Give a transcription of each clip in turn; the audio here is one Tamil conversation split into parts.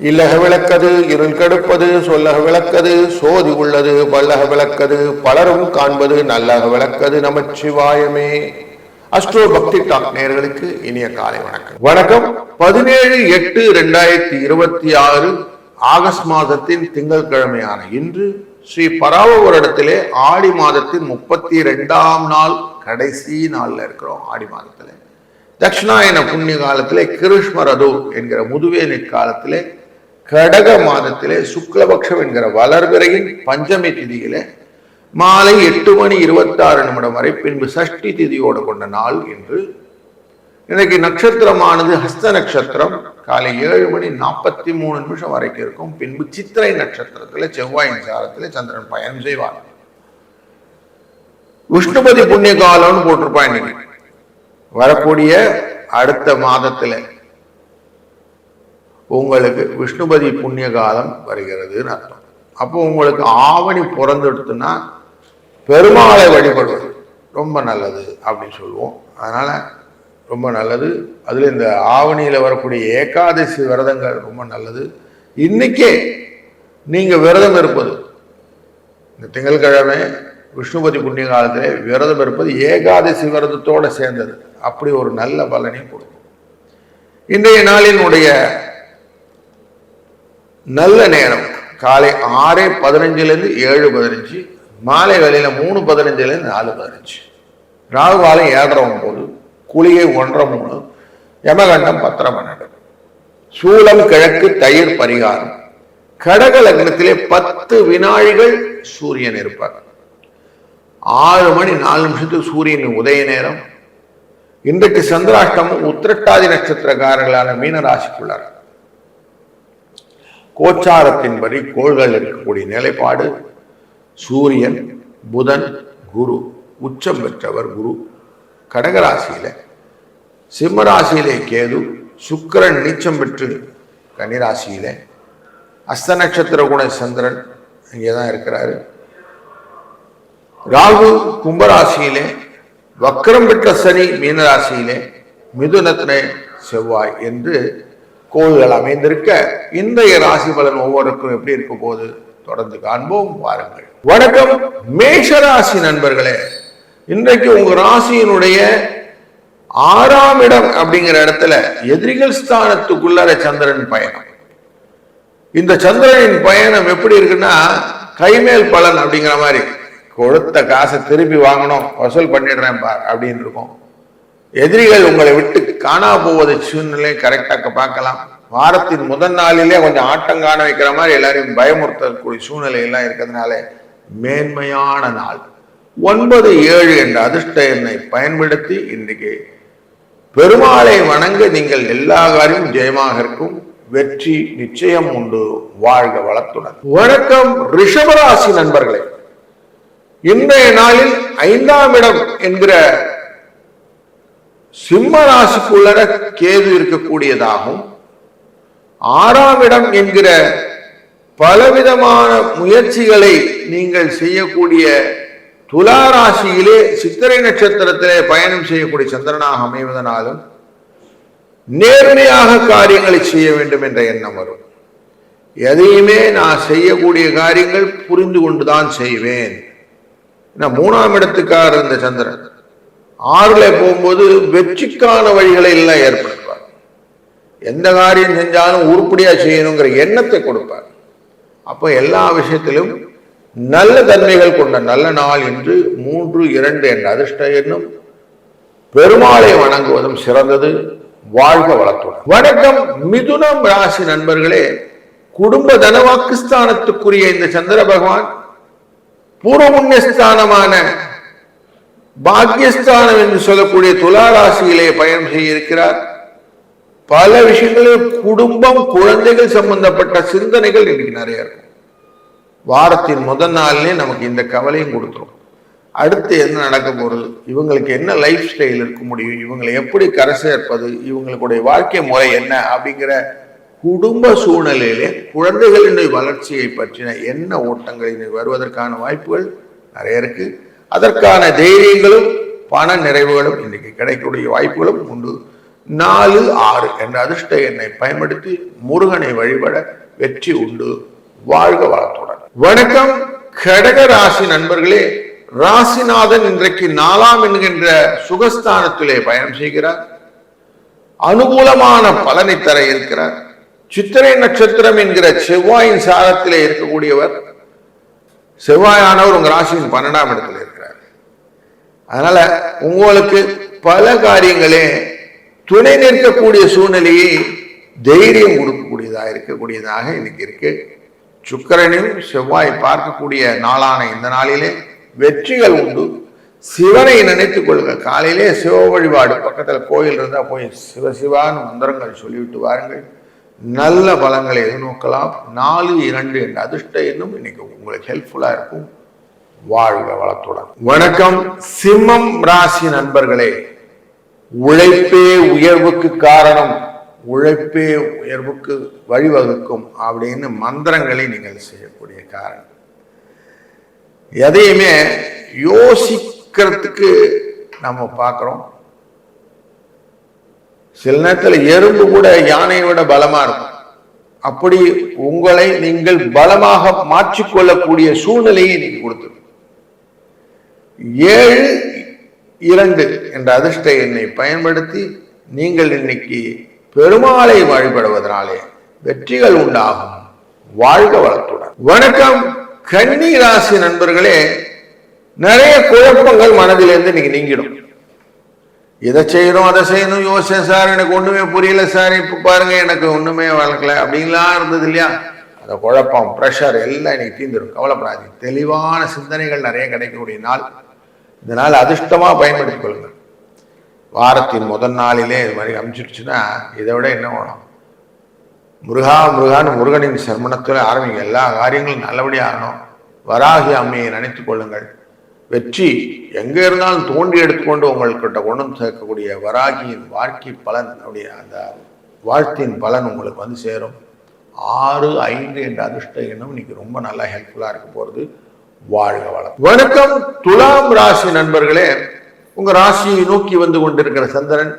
இல்லக விளக்கது இருள் கெடுப்பது சொல்லக விளக்கது சோதி உள்ளது பல்லக விளக்கது பலரும் காண்பது நல்லக விளக்கது நமச்சிவாயமே. அஸ்ட்ரோ பக்தி டாக் நேயர்களுக்கு இனிய காலை வணக்கம். வணக்கம். 17/8/2026 ஆகஸ்ட் மாதத்தின் திங்கட்கிழமையான இன்று ஸ்ரீ பராவ வருடத்திலே ஆடி மாதத்தின் 32ஆம் நாள், கடைசி நாள்ல இருக்கிறோம். ஆடி மாதத்திலே தட்சிணாயன புண்ணிய காலத்திலே கிருஷ்மரது என்கிற முதுவே நிற்காலத்திலே கடக மாதத்திலே சுக்லபக்ஷம் என்கிற வளர்பிறையின் பஞ்சமி திதியிலே மாலை 8:26 வரை பின்பு சஷ்டி திதியோடு கொண்ட நாள் என்று. இன்னைக்கு நட்சத்திரமானது ஹஸ்த நட்சத்திரம். காலை 7:43 வரைக்கும் இருக்கும். பின்பு சித்திரை நட்சத்திரத்துல செவ்வாயின் சாரத்திலே சந்திரன் பயணம் செய்வார். விஷ்ணுபதி புண்ணிய காலம்னு போட்டிருப்பான். இன்னைக்கு வரக்கூடிய அடுத்த மாதத்துல உங்களுக்கு விஷ்ணுபதி புண்ணிய காலம் வருகிறதுன்னு அர்த்தம். அப்போ உங்களுக்கு ஆவணி பிறந்துடுத்துன்னா பெருமாளை வழிபடுவது ரொம்ப நல்லது அப்படின்னு சொல்லுவோம். அதனால ரொம்ப நல்லது. அதுல இந்த ஆவணியில வரக்கூடிய ஏகாதசி விரதங்கள் ரொம்ப நல்லது. இன்னைக்கே நீங்க விரதம் இருப்பது, இந்த திங்கட்கிழமை விஷ்ணுபதி புண்ணிய காலத்திலே விரதம் இருப்பது ஏகாதசி விரதத்தோட சேர்ந்தது. அப்படி ஒரு நல்ல பலனை கொடுக்கும். இன்றைய நாளினுடைய நல்ல நேரம் காலை 6:15 7:15, மாலை வேளையில 3:15 4:15, ராகு காலம் 7:30 குளிகை 1:03, யமகண்டம் 10:12, சூலம் கிழக்கு தயிர் பரிகாரம். கடக லக்னத்திலே 10 வினாழிகள் சூரியன் இருப்பார். 6:04 சூரியனின் உதய நேரம். இன்றைக்கு சந்திராஷ்டமம் உத்திரட்டாதி நட்சத்திரக்காரர்களான மீன ராசிக்குள்ளார். கோச்சாரத்தின்படி கோள்கள் இருக்கக்கூடிய நிலைப்பாடு சூரியன், புதன், குரு உச்சம் பெற்றவர் குரு கடகராசியில, சிம்மராசியிலே கேது, சுக்கிரன் நீச்சம் பெற்று கன்னிராசியில, அஸ்த நட்சத்திர குண சந்திரன் இங்கேதான் இருக்கிறாரு. ராகு கும்பராசியிலே, வக்ரம் பெற்ற சனி மீனராசியிலே, மிதுனத்திலே செவ்வாய் என்று கோள்கள் அமைந்திருக்க இன்றைய ராசி பலன் ஒவ்வொருக்கும் எப்படி இருக்க போது தொடர்ந்து காண்போம். வாருங்கள். வணக்கம் மேஷராசி நண்பர்களே. இன்றைக்கு உங்க ராசியினுடைய 6ஆம் இடம் அப்படிங்கிற இடத்துல எதிரிகள் ஸ்தானத்துக்குள்ள சந்திரன் பயணம். இந்த சந்திரனின் பயணம் எப்படி இருக்குன்னா கைமேல் பலன் அப்படிங்கிற மாதிரி, கொடுத்த காசை திருப்பி வாங்கணும், வசூல் பண்ணிடுறேன் பார் அப்படின்னு இருக்கும். எதிரிகள் உங்களை விட்டு காணா போவதை சூழ்நிலை கரெக்டாக பார்க்கலாம். வாரத்தின் முதல் நாளிலே கொஞ்சம் ஆட்டம் காண வைக்கிற மாதிரி எல்லாரையும் பயமுறுத்தக்கூடிய சூழ்நிலை எல்லாம் இருக்கிறதுனால மேன்மையான நாள். 9-7 என்ற அதிர்ஷ்ட எண்ணை பயன்படுத்தி இன்றைக்கு பெருமாளை வணங்க நீங்கள் எல்லா காரியமும் ஜெயமாக இருக்கும். வெற்றி நிச்சயம் உண்டு. வாழ்க வளத்துடன். வணக்கம் ரிஷபராசி நண்பர்களே. இன்றைய நாளில் 5ஆம் இடம் என்கிற சிம்ம ராசிக்குள்ள கேது இருக்கக்கூடியதாகும். 6ஆம் இடம் என்கிற பலவிதமான முயற்சிகளை நீங்கள் செய்யக்கூடிய துலா ராசியிலே சித்திரை நட்சத்திரத்திலே பயணம் செய்யக்கூடிய சந்திரனாக அமைவதனாலும் நேர்மையாக காரியங்களை செய்ய வேண்டும் என்ற எண்ணம் வரும். எதையுமே நான் செய்யக்கூடிய காரியங்கள் புரிந்து கொண்டுதான் செய்வேன். 3ஆம் இடத்துக்காக இருந்த சந்திரன் 6ல போகும்போது வெற்றிக்கான வழிகளை எல்லாம் ஏற்படுத்துவார். எந்த காரியம் செஞ்சாலும் உருப்படியா செய்யணுங்கிற எண்ணத்தை கொடுப்பார். அப்ப எல்லா விஷயத்திலும் நல்ல தன்மைகள் கொண்ட நல்ல நாள் என்று 3-2 என்ற அதிர்ஷ்ட எண்ணும் பெருமாளை வணங்குவதும் சிறந்தது. வாழ்க வளத்துடன். வணக்கம் மிதுனம் ராசி நண்பர்களே. குடும்ப தனவாக்குஸ்தானத்துக்குரிய இந்த சந்திர பகவான் பூர்வ புண்ணியஸ்தானமான பாக்கியஸ்தானம் என்று சொல்லக்கூடிய துலா ராசியிலே பயணம் செய்ய இருக்கிறார். பல விஷயங்களில் குடும்பம், குழந்தைகள் சம்பந்தப்பட்ட சிந்தனைகள் இன்னைக்கு நிறைய இருக்கும். வாரத்தின் முதல் நாளிலே நமக்கு இந்த கவலையும் கொடுத்துரும். அடுத்து என்ன நடக்க போறது, இவங்களுக்கு என்ன லைஃப் ஸ்டைல் இருக்க முடியும், இவங்களை எப்படி கரை சேர்ப்பது, இவங்களுடைய வாழ்க்கை முறை என்ன அப்படிங்கிற குடும்ப சூழ்நிலையிலே குழந்தைகளின் வளர்ச்சியை பற்றின என்ன ஓட்டங்கள் வருவதற்கான வாய்ப்புகள் நிறைய இருக்கு. அதற்கான தைரியங்களும் பண நிறைவுகளும் இன்னைக்கு கிடைக்கக்கூடிய வாய்ப்புகளும் உண்டு. 4, 6 என்ற அதிர்ஷ்ட எண்ணை பயன்படுத்தி முருகனை வழிபட வெற்றி உண்டு. வாழ்க வளத்துடன். வணக்கம் கடக ராசி நண்பர்களே. ராசிநாதன் இன்றைக்கு 4ஆம் என்கின்ற சுகஸ்தானத்திலே பயணம் செய்கிறார். அனுகூலமான பலனை தர இருக்கிறார். சித்திரை நட்சத்திரம் என்கிற செவ்வாயின் சாரத்திலே இருக்கக்கூடியவர். செவ்வாயானவர் உங்க ராசியின் 12ஆம் இடத்துல இருக்கிறார். அதனால உங்களுக்கு பல காரியங்களே துணை நிற்கக்கூடிய சூழ்நிலையை தைரியம் இருக்கக்கூடியதாக இன்னைக்கு இருக்கு. சுக்கிரனையும் செவ்வாய் பார்க்கக்கூடிய நாளான இந்த நாளிலே வெற்றிகள் உண்டு. சிவனை நினைத்துக் கொள்ளுங்க. காலையிலே சிவ வழிபாடு, பக்கத்துல கோயில் இருந்தா போய் சிவசிவான்னு மந்திரங்கள் சொல்லிவிட்டு வாருங்கள். நல்ல பலங்களை எதிர்நோக்கலாம். 4, 2 என்ற அதிர்ஷ்ட எண்ணும் இன்னைக்கு உங்களுக்கு ஹெல்ப்ஃபுல்லா இருக்கும். வாழ்க வளத்துடன். வணக்கம் சிம்மம் ராசி நண்பர்களே. உழைப்பே உயர்வுக்கு காரணம், உழைப்பே உயர்வுக்கு வழிவகுக்கும் அப்படின்னு மந்திரங்களை நீங்கள் செய்யக்கூடிய காரணம். எதையுமே யோசிக்கிறதுக்கு நம்ம பார்க்கிறோம். சில நேரத்தில் எறும்பு கூட யானையை விட பலமா இருக்கும். அப்படி உங்களை நீங்கள் பலமாக மாற்றிக்கொள்ளக்கூடிய சூழ்நிலையை நீங்க கொடுத்து 7, 2 என்ற அதிர்ஷ்ட எண்ணை பயன்படுத்தி நீங்கள் இன்னைக்கு பெருமாளை வழிபடுவதனாலே வெற்றிகள் உண்டாகும். வாழ்க வளத்துடன். வணக்கம் கன்னி ராசி நண்பர்களே. நிறைய குழப்பங்கள் மனதிலிருந்து நீங்க நீங்கிடும். இதை செய்யணும் அதை செய்யணும் யோசிச்சேன் சார், எனக்கு ஒண்ணுமே புரியல சார், இப்ப பாருங்க எனக்கு ஒண்ணுமே வளர்க்கல அப்படின்லாம் இருந்தது இல்லையா? அந்த குழப்பம் பிரஷர் எல்லாம் இன்னைக்கு தீர்ந்துடும். கவலைப்படாதீங்க. தெளிவான சிந்தனைகள் நிறைய கிடைக்கக்கூடிய நாள். இந்த நாள் அதிர்ஷ்டமா பயன்படுத்திக் கொள்ளுங்கள். வாரத்தின் முதல் நாளிலே இது மாதிரி அமைச்சிருச்சுன்னா இதை விட என்ன வேணும்? முருகா முருகான்னு முருகனின் சர்மணத்தில் ஆரம்பிங்க. எல்லா காரியங்களும் நல்லபடியாக ஆகணும். வராகி அம்மையை நினைத்துக் கொள்ளுங்கள். வெற்றி எங்கே இருந்தாலும் தோண்டி எடுத்துக்கொண்டு உங்கள்கிட்ட கொண்டு சேர்க்கக்கூடிய வராகியின் வாழ்க்கை பலன், அப்படி அந்த வாழ்த்தின் பலன் உங்களுக்கு வந்து சேரும். 6, 5 என்ற அதிர்ஷ்ட எண்ணம் இன்னைக்கு ரொம்ப நல்லா ஹெல்ப்ஃபுல்லாக இருக்க போகிறது. வாழ்க வளம். வணக்கம் துலாம் ராசி நண்பர்களே. உங்க ராசியை நோக்கி வந்து கொண்டிருக்கிற சந்திரன்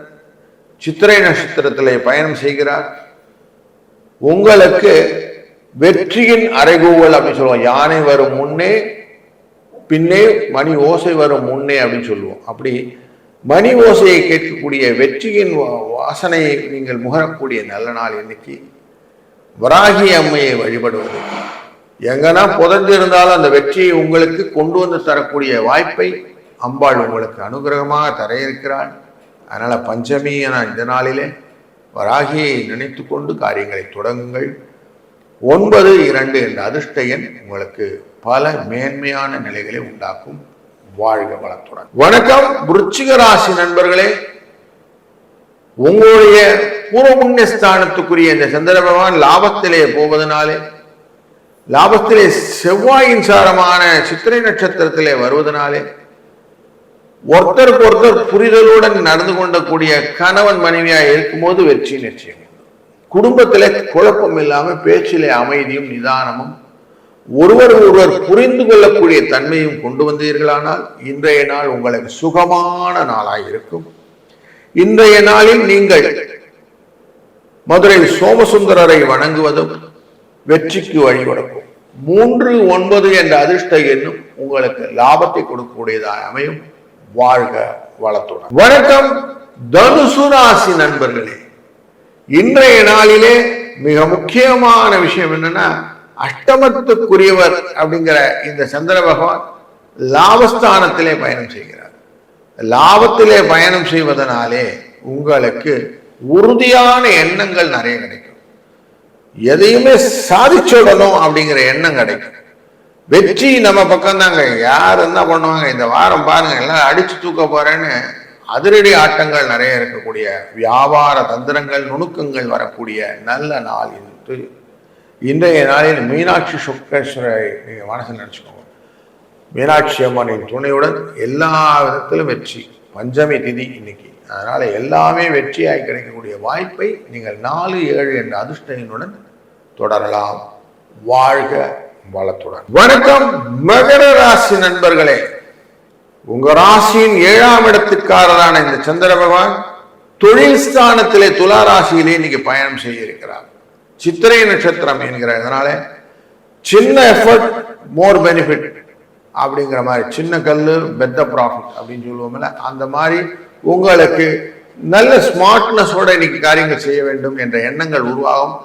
சித்திரை நட்சத்திரத்திலே பயணம் செய்கிறார். உங்களுக்கு வெற்றியின் அறைகூவல் அப்படின்னு சொல்லுவோம். யானை வரும் முன்னே பின்னே மணி ஓசை வரும் முன்னே அப்படின்னு சொல்லுவோம். அப்படி மணி ஓசையை கேட்கக்கூடிய வெற்றியின் வாசனையை நீங்கள் முகரக்கூடிய நல்ல நாள் இன்னைக்கு. வராகி அம்மையை வழிபடுவது எங்கன்னா புதஞ்சு இருந்தாலும் அந்த வெற்றியை உங்களுக்கு கொண்டு வந்து தரக்கூடிய வாய்ப்பை அம்பாள் உங்களுக்கு அனுகிரகமாக தர இருக்கிறாள். அதனால பஞ்சமி என இந்த நாளிலே வராகியை நினைத்து கொண்டு காரியங்களை தொடங்குங்கள். 9, 2 என்ற அதிர்ஷ்ட எண் உங்களுக்கு பல மேன்மையான நிலைகளை உண்டாக்கும். வாழ்க வளத்துடன். வணக்கம் விருச்சிக ராசி நண்பர்களே. உங்களுடைய பூர்வ புண்ணிய ஸ்தானத்துக்குரிய இந்த சந்திர பகவான் லாபத்திலே போவதனாலே, லாபத்திலே செவ்வாயின் சாரமான சித்திரை நட்சத்திரத்திலே வருவதனாலே ஒருத்தருக்கு ஒருத்தர் புரிதலுடன் நடந்து கொண்டக்கூடிய கணவன் மனைவியா இருக்கும்போது வெற்றி நிச்சயம். குடும்பத்திலே குழப்பம் இல்லாம பேச்சிலே அமைதியும் நிதானமும் ஒருவர் புரிந்து கொள்ளக்கூடிய தன்மையும் கொண்டு வந்தீர்களானால் இன்றைய நாள் உங்களுக்கு சுகமான நாளாய் இருக்கும். இன்றைய நாளில் நீங்கள் மதுரை சோமசுந்தரரை வணங்குவதும் வெற்றிக்கு வழிகொடுக்கும். 3, 9 என்ற அதிர்ஷ்ட எண்ணும் உங்களுக்கு லாபத்தை கொடுக்கக்கூடியதாக அமையும். வாழ்க வளத்துடன். வணக்கம் தனுசு ராசி நண்பர்களே. இன்றைய நாளிலே மிக முக்கியமான விஷயம் என்னன்னா, அஷ்டமத்துக்குரியவர் அப்படிங்கிற இந்த சந்திர பகவான் லாபஸ்தானத்திலே பயணம் செய்கிறார். லாபத்திலே பயணம் செய்வதனாலே உங்களுக்கு உறுதியான எண்ணங்கள் நிறைய கிடைக்கும். எதையுமே சாதிச்சுடணும் அப்படிங்கிற எண்ணம் கிடைக்கும். வெற்றி நம்ம பக்கம் தாங்க. யார் என்ன பண்ணுவாங்க, இந்த வாரம் பாருங்க எல்லாம் அடிச்சு தூக்க போறேன்னு அதிரடி ஆட்டங்கள் நிறைய இருக்கக்கூடிய வியாபார தந்திரங்கள் நுணுக்கங்கள் வரக்கூடிய நல்ல நாள் என்று இன்றைய நாளில் மீனாட்சி சுக்கேஸ்வரை நீங்க மனசில் நினைச்சுக்கோங்க. மீனாட்சி அம்மனின் துணையுடன் எல்லா விதத்திலும் வெற்றி. பஞ்சமி திதி இன்னைக்கு. அதனால எல்லாமே வெற்றியாய் கிடைக்கக்கூடிய வாய்ப்பை நீங்கள் 4, 7 என்ற அதிர்ஷ்டனுடன் தொடரலாம். வாழ்க வளத்துடன். வணக்கம் மகர ராசி நண்பர்களே. உங்க ராசியின் 7ஆம் இடத்துக்காரரான இந்த சந்திர பகவான் தொழில் ஸ்தானத்திலே துலா ராசியிலே இன்னைக்கு பயணம் செய்ய இருக்கிறார். சித்திரை நட்சத்திரம் என்கிற இதனால சின்ன எஃபர்ட் மோர் பெனிஃபிட் அப்படிங்கிற மாதிரி, சின்ன கல்லு பெத்த ப்ராஃபிட் அப்படின்னு சொல்லுவோம்ல, அந்த மாதிரி உங்களுக்கு நல்ல ஸ்மார்ட்னஸோட இன்னைக்கு காரியங்கள் செய்ய வேண்டும் என்ற எண்ணங்கள் உருவாகும்.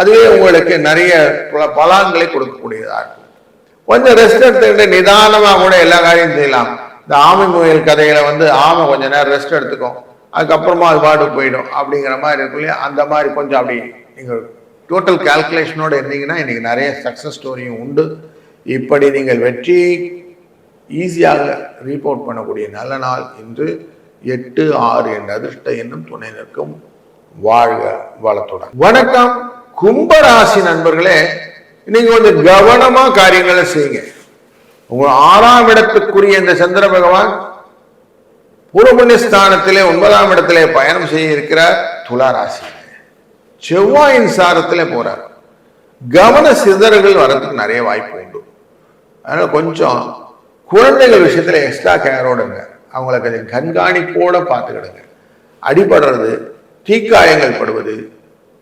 அதுவே உங்களுக்கு நிறைய பலன்களை கொடுக்கக்கூடியதா இருக்கும். கொஞ்சம் ரெஸ்ட் எடுத்துக்கிட்டு நிதானமா கூட எல்லா காரியம் செய்யலாம். இந்த ஆமை முயல் கதையில ஆமை கொஞ்ச நேரம் ரெஸ்ட் எடுத்துக்கும், அதுக்கப்புறமா அது பாட்டுக்கு போயிடும் அப்படிங்கிற மாதிரி இருக்கும் இல்லையா? அந்த மாதிரி கொஞ்சம் அப்படி நீங்கள் டோட்டல் கால்குலேஷனோட இருந்தீங்கன்னா இன்னைக்கு நிறைய சக்சஸ் ஸ்டோரியும் உண்டு. இப்படி நீங்கள் வெற்றி ஈஸியாக ரீபோர்ட் பண்ணக்கூடிய நல்ல நாள் இன்று. 8-6 என்ற அதிர்ஷ்ட எண்ணும் துணை நிற்கும். வாழ்க வளத்துடன். வணக்கம் கும்பராசி நண்பர்களே, நீங்க கொஞ்சம் கவனமா காரியங்களை செய்யுங்க. உங்க 6ஆம் இடத்துக்குரிய இந்த சந்திர பகவான் பூர்வபுண்ணிய ஸ்தானத்திலே 9ஆம் இடத்திலே பயணம் செய்ய இருக்கிறார். துலா ராசி செவ்வாயின் சாரத்திலே போறார். கவன சிதறல்கள் வரதுக்கு நிறைய வாய்ப்பு உண்டு. அதனால கொஞ்சம் குழந்தைகள் விஷயத்துல எக்ஸ்ட்ரா கேரோடுங்க, அவங்கள கொஞ்சம் கண்காணிப்போட பார்த்துக்கிடுங்க. அடிபடுறது, தீக்காயங்கள் படுவது,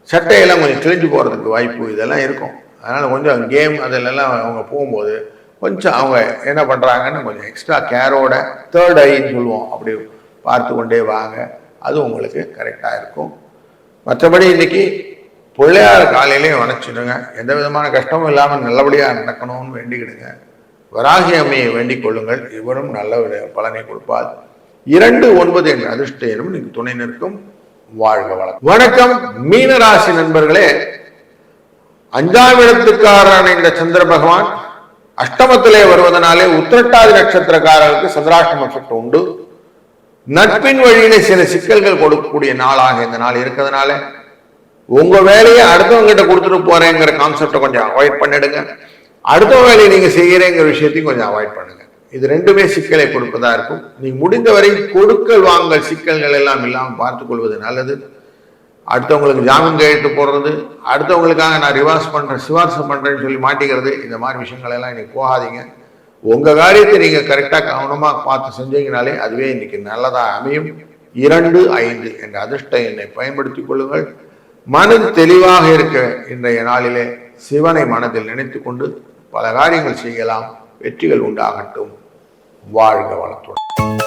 சட்டையெல்லாம் கொஞ்சம் கிழிஞ்சு போறதுக்கு வாய்ப்பு இதெல்லாம் இருக்கும். அதனால கொஞ்சம் கேம் அதிலெல்லாம் அவங்க போகும்போது கொஞ்சம் அவங்க என்ன பண்றாங்கன்னு கொஞ்சம் எக்ஸ்ட்ரா கேரோட, தேர்ட் ஐன்னு சொல்லுவோம், அப்படி பார்த்து கொண்டே வாங்க. அது உங்களுக்கு கரெக்டா இருக்கும். மற்றபடி இன்னைக்கு பிள்ளையார் காலையிலேயே வணச்சிடுங்க. எந்த விதமான கஷ்டமும் இல்லாமல் நல்லபடியாக நடக்கணும்னு வேண்டிக்கிடுங்க. வராகி அம்மையை வேண்டிக் கொள்ளுங்கள், இவரும் நல்ல பலனை கொடுப்பார். 2-9 என்ற அதிர்ஷ்ட எனும் நீங்க துணை நிற்கும். வாழ்க வளம். வணக்கம் மீனராசி நண்பர்களே, 5ஆம் இடத்துக்காரரான இந்த சந்திர பகவான் அஷ்டமத்திலே வருவதனாலே உத்திரட்டாதி நட்சத்திரக்காரர்களுக்கு சந்திராஷ்டம எஃபெக்ட் உண்டு. நட்பின் வழியிலே சில சிக்கல்கள் கொடுக்கக்கூடிய நாளாக இந்த நாள் இருக்கிறதுனால உங்க வேலையை அடுத்தவங்க கிட்ட கொடுத்துட்டு போறேங்கிற கான்செப்டை கொஞ்சம் அவாய்ட் பண்ணிடுங்க. அடுத்த வேலையை நீங்க செய்யறேங்கிற விஷயத்தையும் கொஞ்சம் அவாய்ட் பண்ணுங்க. இது ரெண்டுமே சிக்கலை கொடுப்பதா இருக்கும். நீங்க முடிந்தவரை கொடுக்கல் வாங்கல் சிக்கல்கள் எல்லாம் இல்லாமல் பார்த்துக் கொள்வது நல்லது. அடுத்தவங்களுக்கு ஜாமீன் கையெழுத்து போடுறது, அடுத்தவங்களுக்காக நான் சிபாரிசு பண்றேன்னு சொல்லி மாட்டிக்கிறது, இந்த மாதிரி விஷயங்கள் எல்லாம் இன்னைக்கு போகாதீங்க. உங்க காரியத்தை நீங்க கரெக்டா கவனமா பார்த்து செஞ்சீங்கனாலே அதுவே இன்னைக்கு நல்லதா அமையும். 2-5 என்ற அதிர்ஷ்ட எண்ணை பயன்படுத்திக் கொள்ளுங்கள். மனது தெளிவாக இருக்க இன்றைய நாளிலே சிவனை மனதில் நினைத்து கொண்டு பல காரியங்கள் செய்யலாம். வெற்றிகள் உண்டாகட்டும். வாழ்க வளத்துடன்.